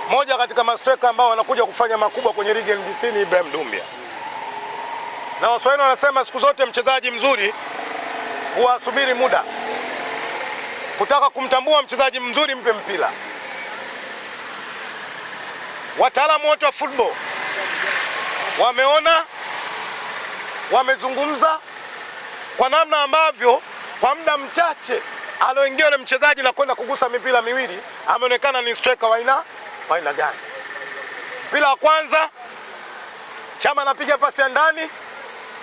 moja katika mastreka ambao wanakuja kufanya makubwa kwenye ligi ya NBC ni Ibrahim Dumbia. Na Waswahili wanasema siku zote mchezaji mzuri huasubiri muda. Kutaka kumtambua mchezaji mzuri, mpe mpira. Wataalamu wote wa football wameona, wamezungumza kwa namna ambavyo kwa muda mchache aloingia yule mchezaji na kwenda kugusa mipira miwili, ameonekana ni striker wa aina gani. Mpira wa kwanza Chama anapiga pasi ya ndani,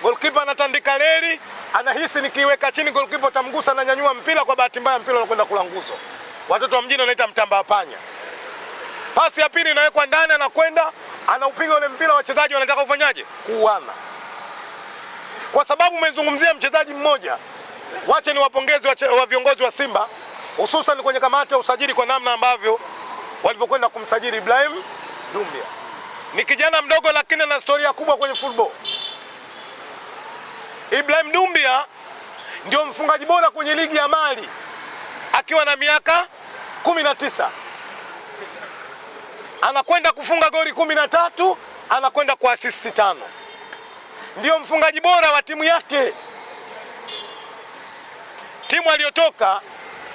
goalkeeper anatandika reli, anahisi nikiweka chini goalkeeper tamgusa na nyanyua mpira, kwa bahati mbaya mpira unakwenda kula nguzo. Watoto wa mjini wanaita mtamba panya. Pasi ya pili inawekwa ndani, anakwenda anaupiga ule mpira, wachezaji wanataka kufanyaje? Kuuana. Kwa sababu umezungumzia mchezaji mmoja, wache ni wapongezi wa viongozi wa Simba, hususan kwenye kamati ya usajili kwa namna ambavyo walivyokwenda kumsajili Ibrahim Dumbia. Ni kijana mdogo lakini ana historia kubwa kwenye football. Ibrahim Dumbia ndio mfungaji bora kwenye ligi ya Mali akiwa na miaka 19. Anakwenda kufunga goli 13, anakwenda kwa assist 5. Ndio mfungaji bora wa timu yake. Timu aliyotoka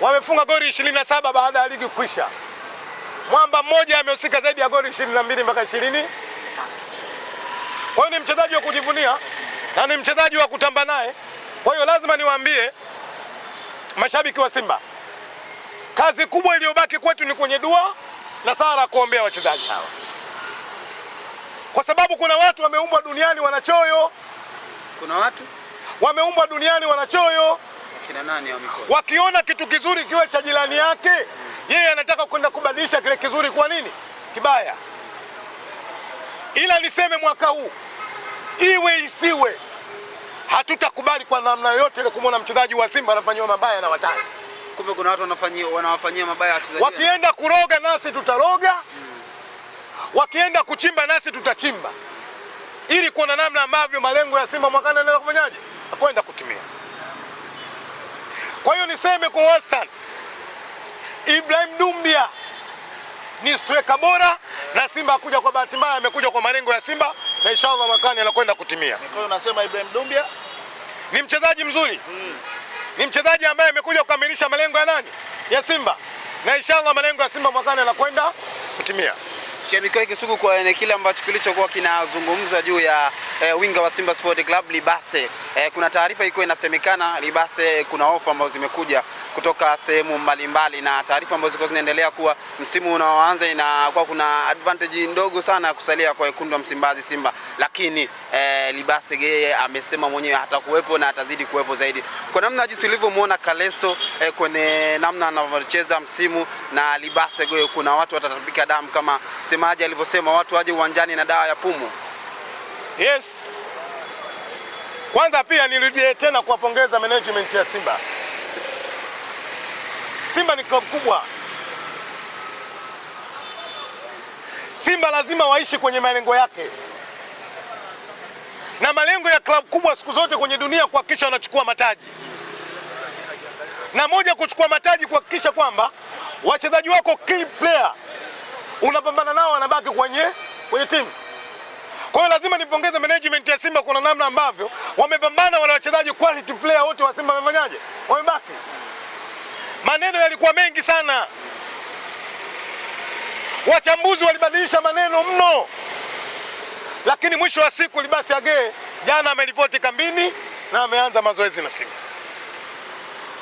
wamefunga goli 27 baada ya ligi kuisha. Mwamba mmoja amehusika zaidi ya goli 22 mpaka 20. Kwa hiyo ni mchezaji wa kujivunia na ni mchezaji wa kutamba naye. Kwa hiyo lazima niwaambie mashabiki wa Simba, kazi kubwa iliyobaki kwetu ni kwenye dua na sala kuombea wachezaji hawa. Kwa sababu kuna watu wameumbwa duniani wanachoyo. Kuna watu wameumbwa duniani wanachoyo. Kina nani wamekuwa? Wakiona kitu kizuri kiwe cha jirani yake, yeye anataka kwenda kubadilisha kile kizuri kwa nini? Kibaya. Ila niseme mwaka huu, iwe isiwe, hatutakubali kwa namna yoyote ile kumwona mchezaji wa Simba anafanywa mabaya na watani. Kumbe kuna watu wanawafanyia mabaya wachezaji. Wakienda kuroga nasi tutaroga. Wakienda kuchimba nasi tutachimba. Ili kuona namna ambavyo malengo ya Simba mwakani yanaenda kufanyaje? Kwenda kutimia. Kwa hiyo niseme kwa wastani, Ibrahim Dumbia ni striker bora na Simba hakuja kwa bahati mbaya, amekuja kwa malengo ya Simba na inshallah mwakani anakwenda kutimia. Kwa hiyo unasema Ibrahim Dumbia ni mchezaji mzuri. Ni mchezaji ambaye amekuja kukamilisha malengo ya nani? Ya Simba. Na inshallah malengo ya Simba mwakani anakwenda kutimia. Shabiki Kisugu, kwa kile ambacho kilichokuwa kinazungumzwa juu ya winga wa Simba Sport Club Libase, kuna taarifa ilikuwa inasemekana Libase kuna ofa ambazo zimekuja kutoka sehemu mbalimbali, na taarifa ambazo zilikuwa zinaendelea kuwa msimu unaoanza inakuwa kuna advantage ndogo sana kusalia kwa wekundu wa Msimbazi Simba, lakini Libase yeye amesema mwenyewe hatakuwepo na atazidi kuwepo zaidi. Kwa namna jinsi ulivyomuona Calesto kwenye namna anavyocheza msimu na Libase, kuna watu watatapika damu kama semaji alivyosema, watu waje uwanjani na dawa ya pumu. Yes. Kwanza pia nirudie tena kuwapongeza management ya Simba. Simba ni klabu kubwa. Simba lazima waishi kwenye malengo yake. Na malengo ya klabu kubwa siku zote kwenye dunia kuhakikisha wanachukua mataji. Na moja kuchukua mataji kuhakikisha kwamba wachezaji wako key player unapambana nao wanabaki kwenye timu. Kwa hiyo lazima nipongeze management ya Simba kwa namna ambavyo wamepambana, wale wachezaji quality player wote wa Simba wamefanyaje? Wamebaki. Maneno yalikuwa mengi sana. Wachambuzi walibadilisha maneno mno. Lakini mwisho wa siku Libase Age jana ameripoti kambini na ameanza mazoezi na Simba.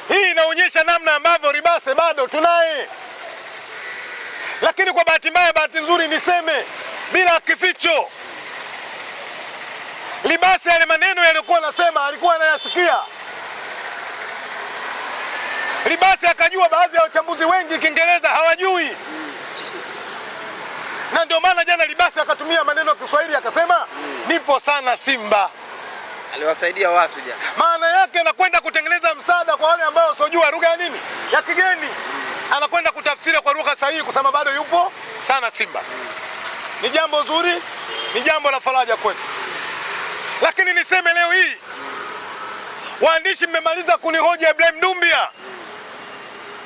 Hii inaonyesha namna ambavyo Libase bado tunaye. Lakini kwa bahati mbaya, bahati nzuri niseme bila kificho, Libase yale maneno yalikuwa anasema alikuwa anayasikia. Libase akajua baadhi ya wachambuzi wengi Kiingereza hawajui. Na ndio maana jana Libase akatumia maneno ya Kiswahili akasema nipo sana Simba. Aliwasaidia watu jana. Maana yake anakwenda kutengeneza msaada kwa wale ambao wasiojua lugha ya nini? Ya kigeni. Anakwenda kutafsiri kwa lugha sahihi kusema bado yupo sana Simba. Ni jambo zuri, ni jambo la faraja kwetu. Lakini niseme leo hii, waandishi mmemaliza kunihoji Ibrahim Dumbia,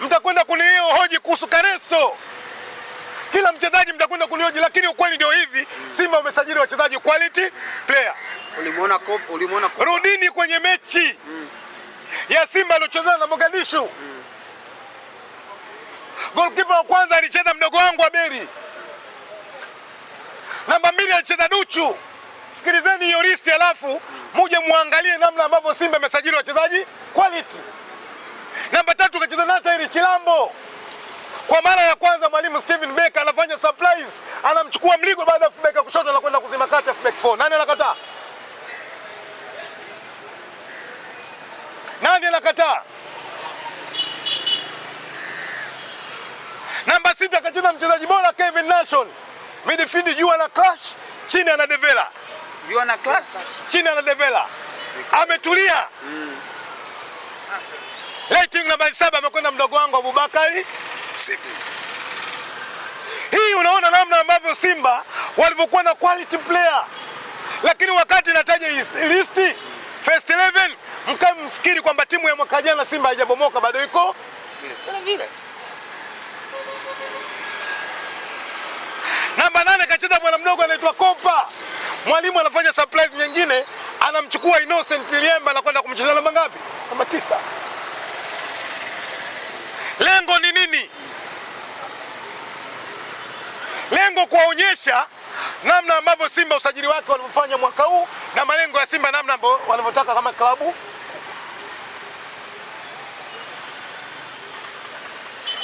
mtakwenda kunihoji kuhusu Calesto. Kila mchezaji mtakwenda kunioji, lakini ukweli ndio hivi. Simba umesajili wachezaji quality player. Ulimuona rudini kwenye mechi ya Simba aliocheza na Mogadishu. Goalkeeper wa kwanza alicheza mdogo wangu Aberi. Namba 2 alicheza Duchu. Sikilizeni hiyo list alafu muje muangalie namna ambavyo Simba imesajili wachezaji quality. Namba 3 kacheza Natairi Chilambo. Kwa mara ya kwanza mwalimu Steven Becker anafanya surprise, anamchukua Mligo baada ya fullback kushoto na kwenda kuzima kati fullback 4. Nani anakataa? Nani anakataa? Namba 6 kacheza mchezaji bora Kevin Nation. Midfield juu ana clash, chini ana Devela. Juu ana clash, chini ana Devela. Ametulia. Rating namba 7 amekwenda mdogo wangu Abubakari. Hii unaona namna ambavyo Simba walivyokuwa na quality player. Lakini wakati nataja list first 11 mkamfikiri kwamba timu ya mwaka jana Simba haijabomoka, bado iko vile. Namba 8 kacheza bwana mdogo anaitwa Kopa. Mwalimu anafanya surprise nyingine, anamchukua Innocent Liemba na kwenda kumchezea namba ngapi? Namba 9. Lengo ni nini? Lengo kuwaonyesha namna ambavyo Simba usajili wake walivyofanya mwaka huu na malengo ya Simba namna ambavyo wanavyotaka kama klabu.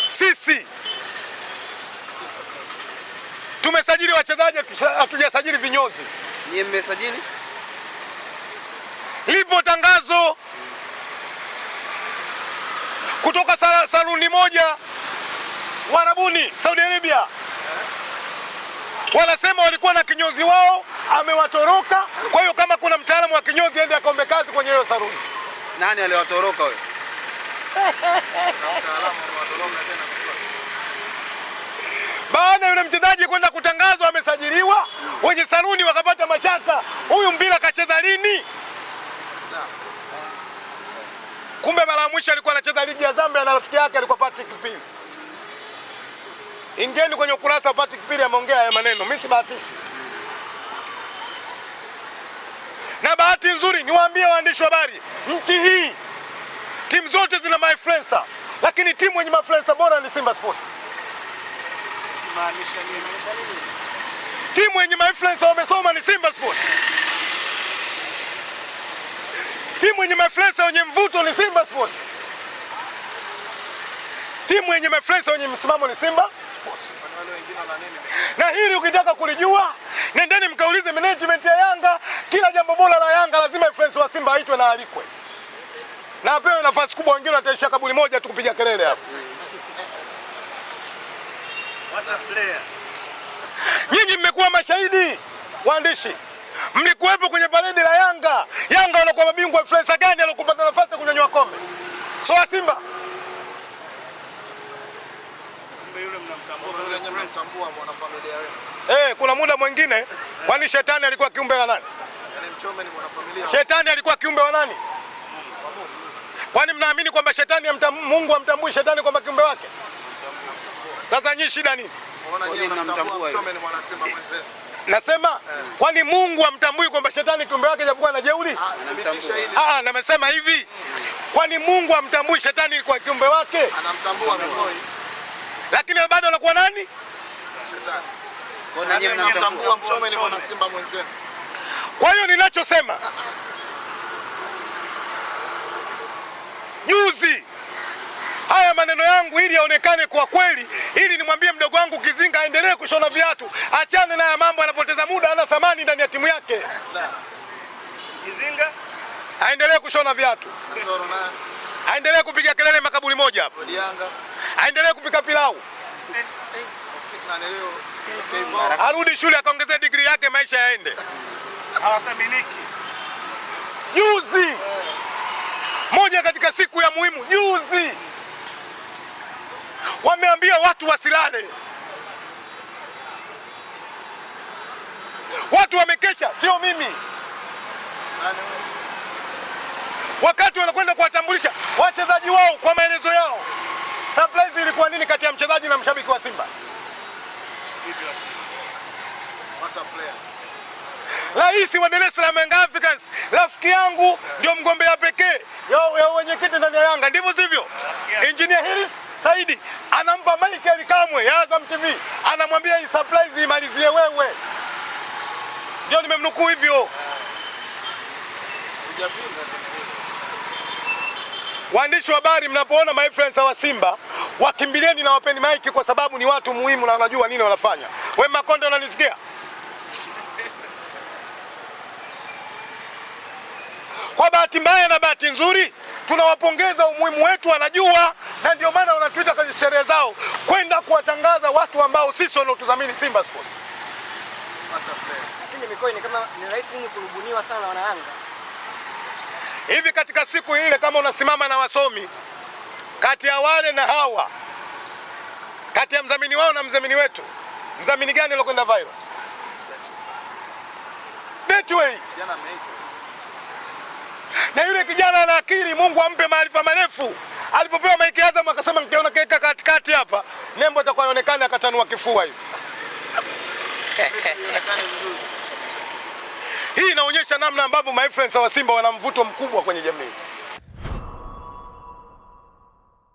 Sisi tumesajili wachezaji, hatujasajili vinyozi. Nyie mmesajili? Lipo tangazo kutoka saluni moja Warabuni, Saudi Arabia. Wanasema walikuwa na kinyozi wao, amewatoroka. Kwa hiyo kama kuna mtaalamu wa kinyozi aende akaombe kazi kwenye hiyo saluni. Nani aliwatoroka wewe? Baada yule mchezaji kwenda kutangazwa amesajiliwa, wenye saluni wakapata mashaka. Huyu mpira kacheza lini? Kumbe mara ya mwisho alikuwa anacheza ligi ya Zambia na rafiki yake alikuwa Patrick Pili. Ingeni kwenye ukurasa wa Patrick Pili ameongea haya maneno, mimi sibahatishi. Na bahati nzuri niwaambie waandishi wa habari, nchi hii timu zote zina ma-influencer, lakini timu yenye ma-influencer bora ni Simba Sports. Timu yenye ma-influencer wamesoma ni Simba Sports. Timu yenye ma-influencer wenye mvuto ni Simba Sports. Timu yenye ma-influencer wenye msimamo ni Simba Sports. Na hili ukitaka kulijua, nendeni mkaulize management ya Yanga. Kila jambo bora la Yanga lazima influencer wa Simba aitwe na alikwe. Na apewe nafasi kubwa, wengine wataisha kaburi moja tu kupiga kelele hapo. Nyinyi mmekuwa mashahidi, waandishi. Mlikuwepo kwenye paredi la Yanga. Yanga wanakuwa mabingwa, influencer gani alokupata nafasi ya kunyanyua kombe? So wa Simba. Yule mnamtambua mwanafamilia wenu. Kuna muda mwingine kwani shetani alikuwa kiumbe wa nani? Yaani Mchome ni mwanafamilia. Shetani alikuwa kiumbe wa nani? Kwani mnaamini kwamba shetani Mungu amtambui shetani kwamba kiumbe wake? Sasa nyinyi shida nini? Unaona nyinyi mnamtambua Mchome ni mwana Simba mwenzenu. Nasema kwani Mungu amtambui kwamba shetani kiumbe wake japokuwa na jeuri? Namesema hivi. Kwani Mungu amtambui shetani kwa kiumbe wake? Anamtambua Mkoi. Lakini bado anakuwa nani? Shetani. Kwa nini mnamtambua Mchome ni mwana Simba mwenzenu? Kwa hiyo ninachosema juzi, haya maneno yangu ili yaonekane kwa kweli, ili nimwambie mdogo wangu Kizinga aendelee kushona viatu, achane na ya mambo, anapoteza muda, hana thamani ndani ya timu yake. Kizinga aendelee kushona viatu, aendelee kupiga kelele makaburi moja hapo, aendelee kupika pilau, arudi shule akaongezea degree yake, maisha yaende. hawathaminiki. Juzi moja katika siku ya muhimu, juzi wameambia watu wasilale. Watu wamekesha, sio mimi. Wakati wanakwenda kuwatambulisha wachezaji wao kwa maelezo yao. Surprise ilikuwa nini kati ya mchezaji na mshabiki wa Simba? What a player. Rais wa Dar es Salaam Young Africans, rafiki yangu ndio mgombea pekee ya wenyekiti ndani ya Yanga, ndivyo sivyo? Engineer Harris Saidi anampa Michael Kamwe ya Azam TV, anamwambia hii surprise imalizie wewe. Ndio nimemnukuu hivyo. Waandishi wa habari, mnapoona my friends wa Simba, wakimbilieni na wapeni maiki kwa sababu ni watu muhimu na wanajua nini wanafanya. Wewe Makonde unanisikia? Kwa bahati mbaya na bahati nzuri tunawapongeza, umuhimu wetu wanajua, na ndio maana wanatuita kwenye sherehe zao kwenda kuwatangaza watu ambao sisi wanaotudhamini Simba Sports. Lakini Mikoi ni kama ni rahisi nyinyi kurubuniwa sana wana Yanga. Hivi katika siku ile kama unasimama na wasomi kati ya wale na hawa, kati ya mdhamini wao na mdhamini wetu, mdhamini gani alokwenda viral? Betway. Na yule kijana ana akili, Mungu ampe maarifa marefu. Alipopewa maiki Azam akasema nikiona keka katikati hapa, nembo itakuwa inaonekana, akatanua kifua hivi. Hii inaonyesha namna ambavyo my friends wa Simba wana mvuto mkubwa kwenye jamii.